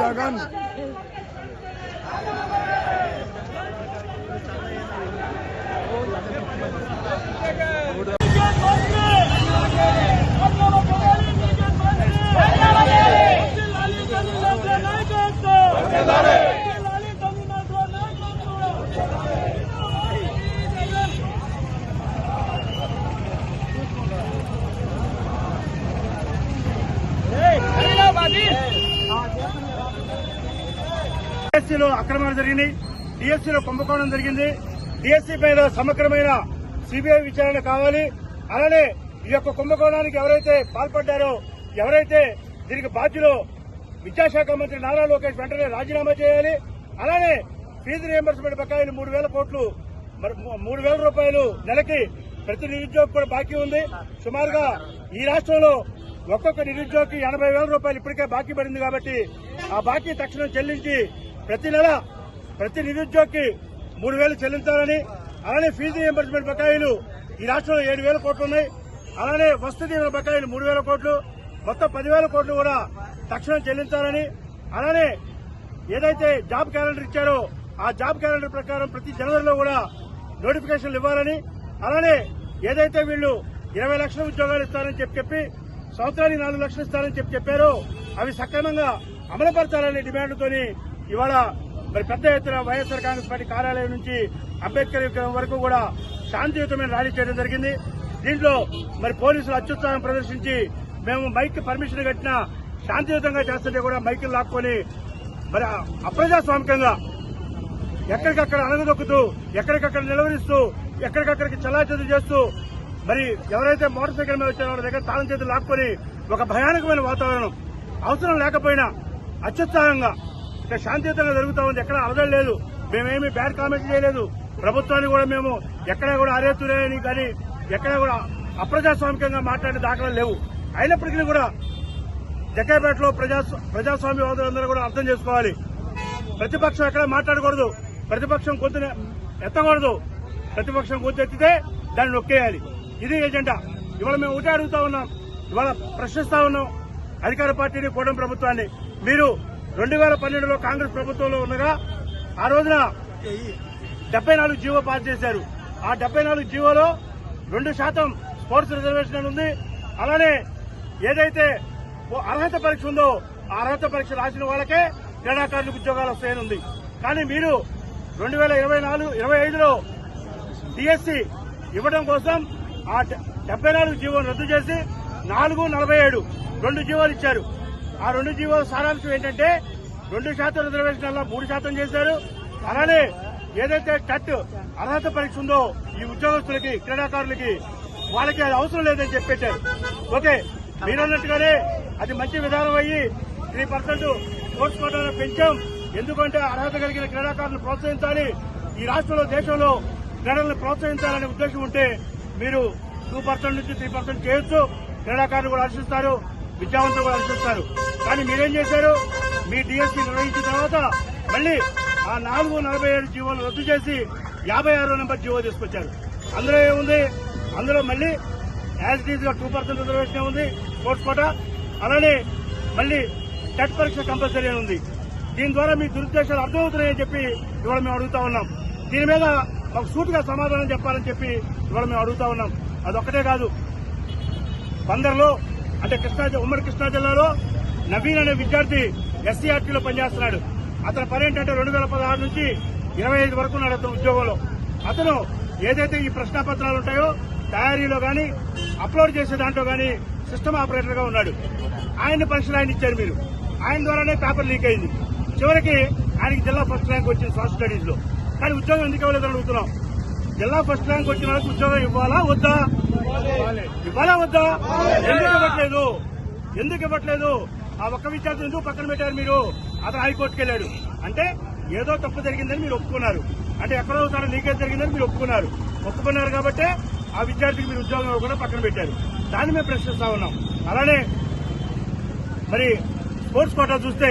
జగన్ డిఎస్సీలో అక్రమాలు జరిగినాయి, డిఎస్సీలో కుంభకోణం జరిగింది. డిఎస్సీ పైన సమగ్రమైన సిబిఐ విచారణ కావాలి. అలానే ఈ యొక్క కుంభకోణానికి ఎవరైతే పాల్పడ్డారో, ఎవరైతే దీనికి బాధ్యులో విద్యాశాఖ మంత్రి నారా లోకేష్ వెంటనే రాజీనామా చేయాలి. అలానే ఫీజు రియంబర్స్మెంట్ బకాయిలు 3,000 కోట్లు, 3,000 రూపాయలు నెలకి ప్రతి నిరుద్యోగి కూడా బాకీ ఉంది. సుమారుగా ఈ రాష్ట్రంలో ఒక్కొక్క నిరుద్యోగికి 80,000 రూపాయలు ఇప్పటికే బాకీ పడింది. కాబట్టి ఆ బాకీ తక్షణం చెల్లించి ప్రతి నెల ప్రతి నిరుద్యోగికి 3,000 చెల్లించాలని, అలానే ఫీజు రియంబర్స్మెంట్ బకాయిలు ఈ రాష్ట్రంలో 7,000 కోట్లు ఉన్నాయి. అలానే వసతి దీవెన బకాయిలు 3,000 కోట్లు, మొత్తం 10,000 కోట్లు కూడా తక్షణం చెల్లించాలని, అలానే ఏదైతే జాబ్ క్యాలెండర్ ఇచ్చారో ఆ జాబ్ క్యాలెండర్ ప్రకారం ప్రతి జనవరిలో కూడా నోటిఫికేషన్లు ఇవ్వాలని, అలానే ఏదైతే వీళ్లు 20 లక్షల ఉద్యోగాలు ఇస్తారని చెప్పి సంవత్సరానికి 4 లక్షలు ఇస్తారని చెప్పారో అవి సక్రమంగా అమలుపరచాలనే డిమాండ్తోని ఇవాళ మరి పెద్ద ఎత్తున వైఎస్ఆర్ కాంగ్రెస్ పార్టీ కార్యాలయం నుంచి అంబేద్కర్ విగ్రహం వరకు కూడా శాంతియుతమైన ర్యాలీ చేయడం జరిగింది. దీంట్లో మరి పోలీసులు అత్యుత్సాహం ప్రదర్శించి మేము మైక్ పర్మిషన్ కట్టినా శాంతియుతంగా చేస్తుంటే కూడా మైకులు లాక్కొని మరి అప్రజాస్వామికంగా ఎక్కడికక్కడ అణగదొక్కుతూ, ఎక్కడికక్కడ నిలవరిస్తూ, ఎక్కడికక్కడికి చల్లాచెదురు చేస్తూ మరి ఎవరైతే మోటార్ సైకిల్ మీద వచ్చారో వాళ్ళ దగ్గర తాళం చేతులు లాక్కొని ఒక భయానకమైన వాతావరణం అవసరం లేకపోయినా అత్యుత్సాహంగా ఇక్కడ శాంతియుతంగా జరుగుతూ ఉంది. ఎక్కడ అలజడి లేదు, మేమేమీ బ్యాడ్ కామెంట్ చేయలేదు. ప్రభుత్వాన్ని కూడా మేము ఎక్కడా కూడా అరేతులేని కానీ ఎక్కడా కూడా అప్రజాస్వామికంగా మాట్లాడే దాఖలాలు లేవు. అయినప్పటికీ కూడా జగ్గైపేటలో ప్రజాస్వామ్యవాదులందరూ కూడా అర్థం చేసుకోవాలి. ప్రతిపక్షం ఎక్కడ మాట్లాడకూడదు, ప్రతిపక్షం గొంతు ఎత్తకూడదు. ప్రతిపక్షం గొంతు ఎత్తితే దాన్ని నొక్కేయాలి. ఇది ఎజెండా. ఇవాళ మేము ఒకటే అడుగుతా ఉన్నాం, ఇవాళ ప్రశ్నిస్తా ఉన్నాం అధికార పార్టీని, కూటమి ప్రభుత్వాన్ని. మీరు 2012లో కాంగ్రెస్ ప్రభుత్వంలో ఉండగా ఆ రోజున 74 జీవో పాస్ చేశారు. ఆ 74 జీవోలో 2% స్పోర్ట్స్ రిజర్వేషన్ అని ఉంది. అలానే ఏదైతే అర్హత పరీక్ష ఉందో ఆ అర్హత పరీక్ష రాసిన వాళ్ళకే క్రీడాకారులకు ఉద్యోగాలు వస్తాయని ఉంది. కానీ మీరు 2025లో డిఎస్సీ ఇవ్వడం కోసం ఆ 74 జీవోను రద్దు చేసి 447 2 జీవోలు ఇచ్చారు. ఆ 2 జీవోల సారాంశం ఏంటంటే 2% రిజర్వేషన్ వల్ల 3% చేశారు. అలానే ఏదైతే టెట్ అర్హత పరీక్ష ఉందో ఈ ఉద్యోగస్తులకి, క్రీడాకారులకి వాళ్ళకి అది అవసరం లేదని చెప్పేశారు. ఓకే, మీరన్నట్టుగానే అది మంచి విధానం అయ్యి 3% స్పోర్ట్స్ కోటాను పెంచాం. ఎందుకంటే అర్హత కలిగిన క్రీడాకారులను ప్రోత్సహించాలి, ఈ రాష్ట్రంలో దేశంలో క్రీడలను ప్రోత్సహించాలనే ఉద్దేశం ఉంటే మీరు 2% నుంచి 3% చేయొచ్చు. క్రీడాకారులు కూడా హర్షిస్తారు, విద్యావంతులు కూడా హర్షిస్తారు. కానీ మీరేం చేశారు? మీ డిఎస్సీ నిర్వహించిన తర్వాత మళ్లీ ఆ 447 జీవోలు రద్దు చేసి 56 నెంబర్ జీవో తీసుకొచ్చారు. అందులో ఏముంది? అందులో మళ్లీ యాజ్ ఇట్ ఈజ్ గా 2% రిజర్వేషన్ ఉంది స్పోర్ట్స్ కోటా. అలానే మళ్లీ టెట్ పరీక్ష కంపల్సరీ అని ఉంది. దీని ద్వారా మీ దురుద్దేశాలు అర్థమవుతున్నాయని చెప్పి ఇవాళ మేము అడుగుతా ఉన్నాం. దీని మీద ఒక సూటిగా సమాధానం చెప్పాలని చెప్పి ఇవాళ మేము అడుగుతా ఉన్నాం. అదొక్కటే కాదు, బందర్లో అంటే ఉమ్మడి కృష్ణా జిల్లాలో నవీన్ అనే విద్యార్థి ఎస్సీఆర్టీలో పనిచేస్తున్నాడు. అతని పని ఏంటంటే 2016 నుంచి 25 వరకు ఉన్నాడు అతను ఉద్యోగంలో. అతను ఏదైతే ఈ ప్రశ్నాపత్రాలు ఉంటాయో తయారీలో గానీ అప్లోడ్ చేసే దాంట్లో గానీ సిస్టమ్ ఆపరేటర్ గా ఉన్నాడు. ఆయన్ని పరీక్షలు ఆయన ఇచ్చారు మీరు. ఆయన ద్వారానే పేపర్ లీక్ అయింది. చివరికి ఆయనకి జిల్లా ఫస్ట్ ర్యాంక్ వచ్చింది సోషల్ స్టడీస్ లో. కానీ ఉద్యోగం ఎందుకు ఇవ్వలేదని అడుగుతున్నాం. జిల్లా ఫస్ట్ ర్యాంక్ వచ్చిన వాళ్ళకి ఉద్యోగం ఇవ్వాలా వద్దా? ఇవ్వాలా వద్దా? ఎందుకు ఇవ్వట్లేదు? ఆ ఒక్క విద్యార్థి ఎందుకు పక్కన పెట్టారు మీరు? అతను హైకోర్టుకు వెళ్లాడు. అంటే ఏదో తప్పు జరిగిందని మీరు ఒప్పుకున్నారు. అంటే ఎక్కడో ఒకసారి లీకేజ్ జరిగిందని మీరు ఒప్పుకున్నారు కాబట్టి ఆ విద్యార్థికి మీరు ఉద్యోగం కూడా పక్కన పెట్టారు. దాన్ని మేము ప్రశ్నిస్తా ఉన్నాం. అలానే మరి స్పోర్ట్స్ కోటా చూస్తే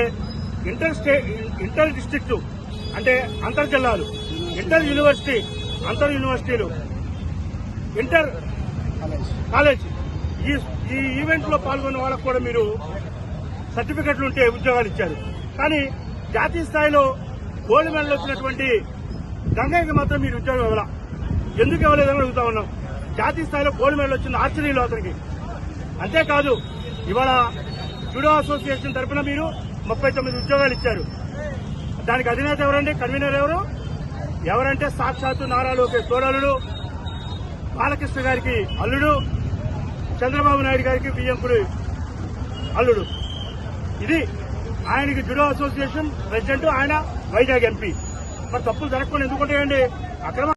ఇంటర్ డిస్ట్రిక్ట్ అంటే అంతర్ జిల్లాలు, ఇంటర్ యూనివర్సిటీ, అంతర్ యూనివర్సిటీలు, ఇంటర్ కాలేజ్ ఈ ఈవెంట్ లో పాల్గొన్న వాళ్ళకు కూడా మీరు సర్టిఫికెట్లు ఉంటే ఉద్యోగాలు ఇచ్చారు. కానీ జాతీయ స్థాయిలో గోల్డ్ మెడల్ వచ్చినటువంటి గంగయ్యకి మాత్రం మీరు ఉద్యోగం ఇవ్వాల. ఎందుకు ఇవ్వలేదని అడుగుతా ఉన్నాం. జాతీయ స్థాయిలో గోల్డ్ మెడల్ వచ్చింది ఆర్చరీలో అతనికి. అంతేకాదు ఇవాళ జూడో అసోసియేషన్ తరఫున మీరు 39 ఉద్యోగాలు ఇచ్చారు. దానికి అధినేత ఎవరండి? కన్వీనర్ ఎవరంటే సాక్షాత్తు నారా లోకేష్ తోడలుడు, బాలకృష్ణ గారికి అల్లుడు, చంద్రబాబు నాయుడు గారికి బియ్యంకుడి అల్లుడు. ఇది ఆయనకి జూడో అసోసియేషన్ ప్రెసిడెంట్, ఆయన వైజాగ్ ఎంపీ. మరి తప్పులు జరగకుండా ఎందుకుంటాయండి? అక్రమ